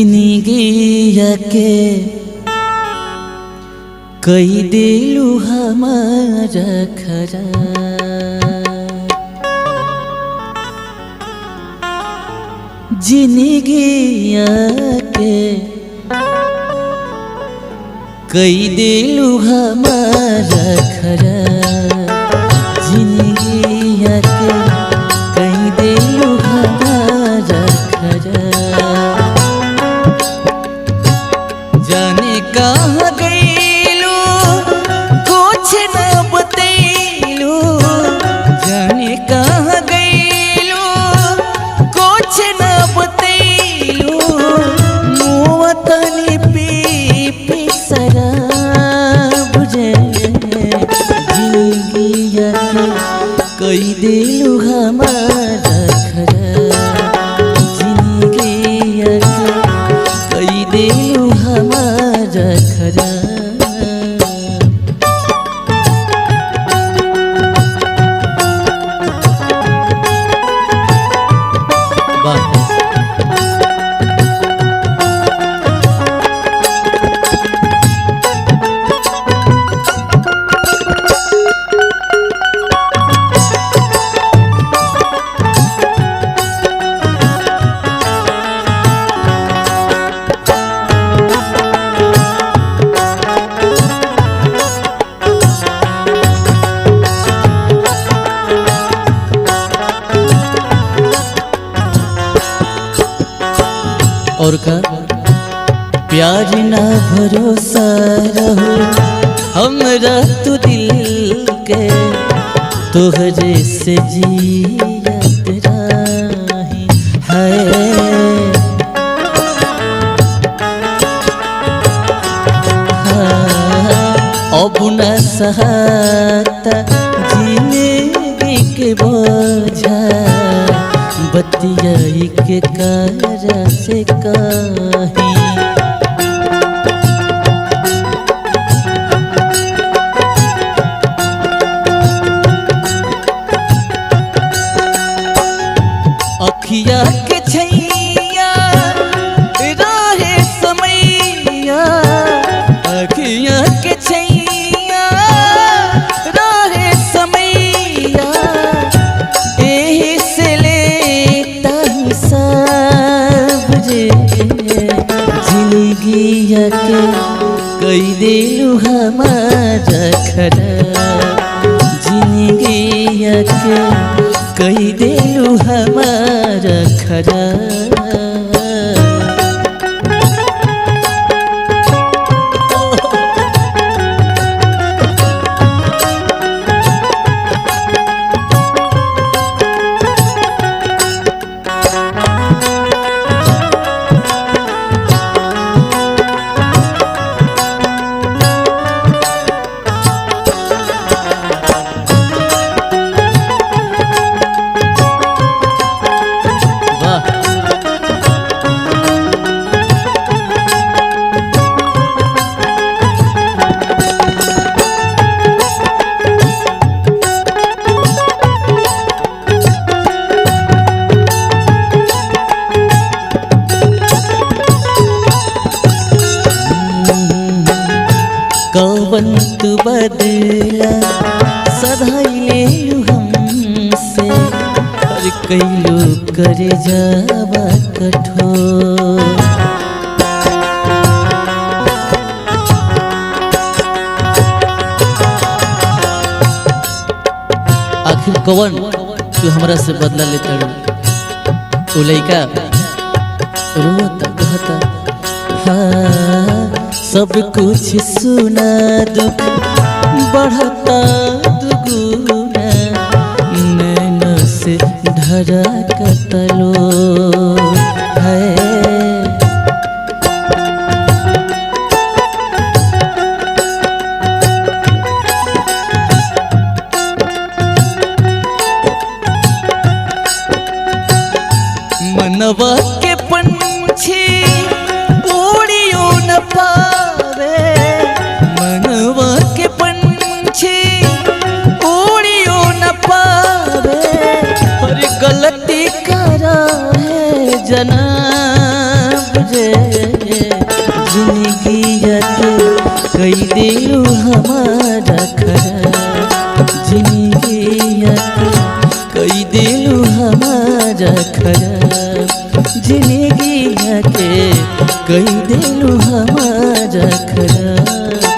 जिंदगिया के कई दिलू हमारा खरा जिंदगिया के कई दिलू हमारा खरा जिंदगिया के कई दिलू हमारा खरा जाने कहाँ गईलू कुछ न बतैलू जाने कहाँ गईलू कुछ न बतैलू मुँह तनी पी पी शराब जे जिंदगिया के कई दिलू हमारा खरा जिंदगिया के कई दिलू हमारा खरा और का प्यार ना भरोसा रहो हमरा तू दिल के तोहरे से जियत रही है अब न सहाता जिंदगी के बोझा बतियाई के कारा से कहीं अखिया के छैया रहे समैया अखिया के छैया रहे समैया एही से लेता हिसाब जे जिंदगिया के कई दिलू हमारा खरा जिंदगिया के कई दिलू हमारा खरा कौन तू बदला सधाइले हमसे और कैलू करे जावा कठोर आखिर कौन तू हमरा से बदला लेता रू लइका रोता कहता हाँ सब कुछ सुना दुख बढ़ता दुगुना नैना से ढरा कतलो है मनवा के पंछी उड़ियो न पावे मनवा के पंछी उड़ियो न पावे और गलती करा है जनाब जे कई दिलू हमारा खराब जिंदगिया के कई दिलू हमारा खराब जिंदगिया के कई दिलू हमारा खराब।